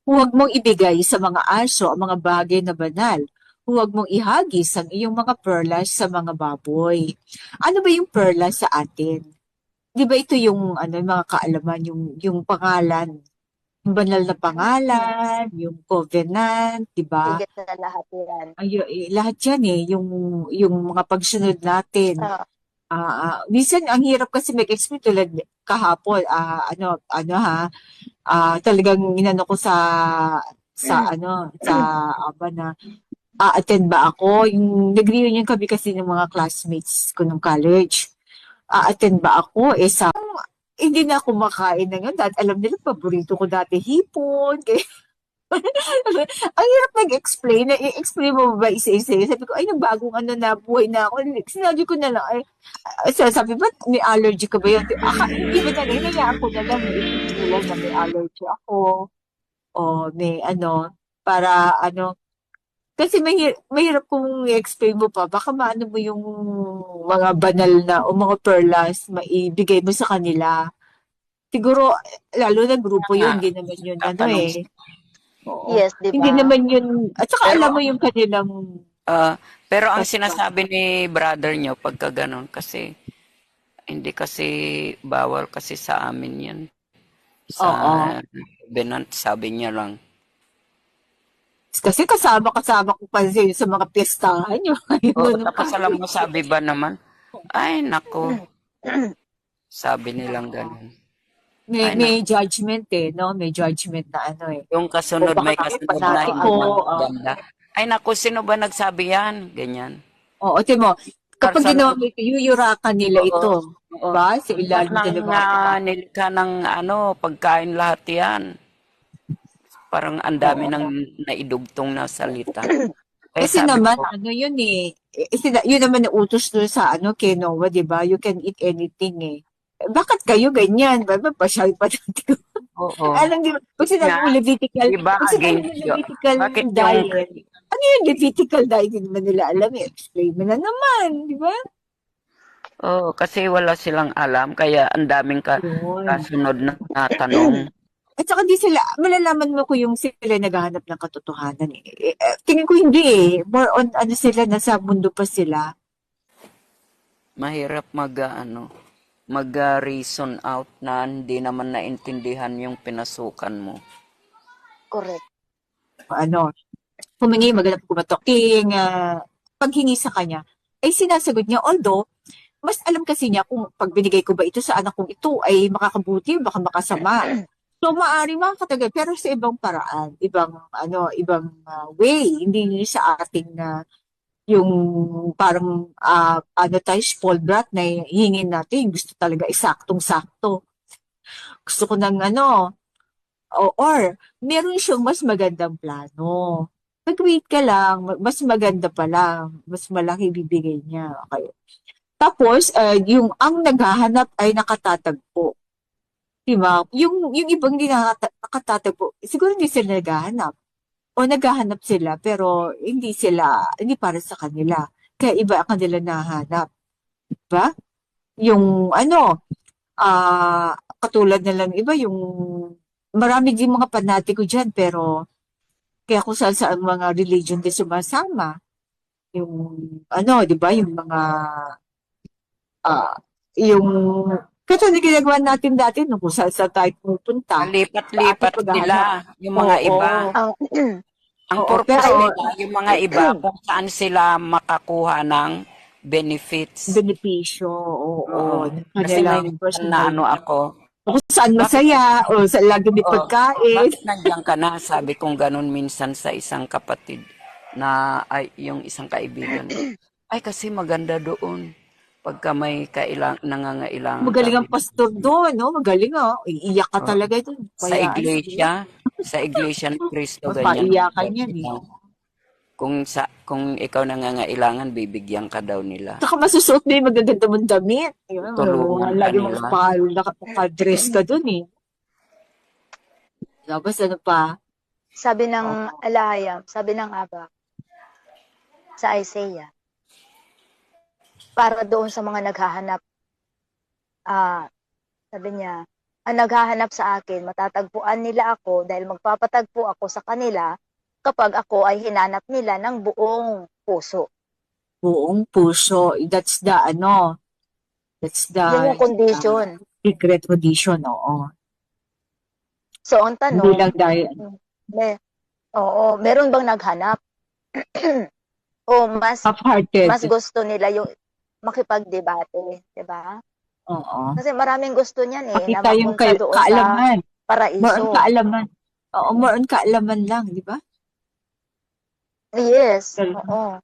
Huwag mong ibigay sa mga aso ang mga bagay na banal. Huwag mong ihagis ang iyong mga perlas sa mga baboy. Ano ba yung perlas sa atin? Di ba ito yung ano, yung mga kaalaman, yung pangalan, yung banal na Mm. pangalan, yung covenant, di ba? Higit sa lahat yan. Lahat yan eh, yung mga pagsunod natin. Ah, Minsan ang hirap kasi mag-explain tulad kahapon, talagang inano ko sa aba na attend ba ako, yung nag-reunion kami kasi ng mga classmates ko nung college. Attend ba ako? Hindi na ako makain na yun. Dahil alam nila, paborito ko dati hipon. Kaya, ang hirap nag-explain. I-explain mo ba isa-isa? Sabi ko, ay, nagbagong ano na, buhay na ako. Sinabi ko na lang, sabi ba, may allergy ka ba yun? Hindi ba na, hinayaan ko na lang, i-explain ko lang na may allergy ako. O may ano, para ano, kasi mahirap kung i-explain mo pa, baka maano mo yung mga banal na o mga perlas, maibigay mo sa kanila. Siguro, lalo na grupo nga, yun, hindi naman yun ano tatanong. eh. Oo. yes, di Hindi ba? naman yun, at saka Mm. alam Pero mo yung kanilang pero ang custom. sinasabi ni brother nyo pagka ganun kasi hindi kasi bawal kasi sa amin yan. Sa Oo. Benant sabi niya lang. Kasi kasama-kasama ko pa sa mga piyestahan yung Oo, ngayon nung tapos alam mo college. sabi ba naman, ay nako, sabi nilang ganun. Ay May nako, judgment eh, no? May judgment na ano eh. yung O kasunod baka may kasi kasunod na panati ko. hindi maganda. Ay nako, sino ba nagsabi yan? Ganyan. Oo, timo, kapag Karsan, ginawa mo ito, yuyurakan nila oo, ito. oo. Ba? Sa Lahat ilalim ng nila mga mukha. nilikha ng ano, pagkain lahat yan. Parang ang dami Oo. ng naidugtong na salita. Kaya Kasi sabi naman, ko, ano yun eh, yun naman ang utos doon sa ano, kay Noah, di ba? You can eat anything eh. Bakit kayo ganyan? Pasyal pa natin. oo. Alam di ba, Nga, di ba pag sinabi mo against you? Levitical Bakit yung, diet, ano yung Levitical diet? Hindi naman nila alam eh. Explain mo na naman, di ba? oh, kasi wala silang alam, kaya ang daming Yun. kasunod na tanong. At saka di sila, malalaman mo ko yung sila naghahanap ng katotohanan eh. Tingin ko hindi eh. More on ano sila, nasa mundo pa sila. Mahirap mag reason out na hindi naman naintindihan yung pinasukan mo. Correct. Ano, humingi, maghanap kumatok. Paghingi sa kanya, ay sinasagot niya, although, mas alam kasi niya kung pag binigay ko ba ito sa anak kong ito ay makakabuti, baka makasama. So, maari makakatagal, pero sa ibang paraan, ibang way, hindi niyo sa ating yung parang ano tayo, spoiled brat na hingin natin, gusto talaga isaktong-sakto. Gusto ko ng ano, or meron siyang mas magandang plano. Mag-wait ka lang, mas maganda pa lang, mas malaki bibigay niya. Okay. Tapos, yung ang naghahanap ay nakatatagpo. Di ba? Yung ibang hindi nakatatagpo, siguro hindi sila naghahanap. O naghahanap sila, pero hindi para sa kanila. Kaya iba ang kanila nahanap. Diba? Yung ano, katulad na lang iba, yung marami din mga panatiko dyan, pero kaya kung saan saan mga religion din sumasama. Yung ano, di ba? Yung mga ah, yung katulad na ginagawa natin dati nung kung saan saan tayo pupunta sa ating Palipat-lipat sila, paghahanap. yung mga Oo, iba. oo, Ang pero purpose nila, yung mga iba, kung saan sila makakuha ng benefits. benepisyo, oo, Oo. ng Kasi may kanilang minsan na personal, ano ako, o kung saan bakit, masaya, o saan lagi may oh, pagkain. bakit nandiyan ka na? Sabi kong ganun minsan sa isang kapatid na ay yung isang kaibigan ko. Ay kasi maganda doon. Pagka may nangangailangan ka, Magaling ang pastor doon, no? Magaling, ah. Iiyak ka oh, talaga doon. sa Kaya, ano, di ba? iglesia, sa iglesia ni Cristo, ganyan ang Maiyakan yan, sabi eh. niya. Kung ikaw nangangailangan, bibigyan ka daw nila. Saka masusuot mo yung magaganda mong damit. Yun, Tutulungan ka lagi nila. nakadress ka doon, eh. Tapos, ano pa? Sabi ng Oo. Alaya, sabi ng Aba, sa Isaiah, para doon sa mga naghahanap, ah, sabi niya, ang naghahanap sa akin, matatagpuan nila ako dahil magpapatagpo ako sa kanila kapag ako ay hinanap nila ng buong puso. Buong puso. That's the, that's Yun yung the condition. secret condition, oo. So, ang Hindi lang tanong, dahil, meron bang naghanap? O mas half-hearted. gusto nila yung makipagdebate, 'di ba? Oo. Kasi maraming gusto niyan na Makita yung mapunta doon sa kaalaman. More on paraiso. kaalaman. Oo, more on kaalaman lang, di ba? Yes, Talaga. oo.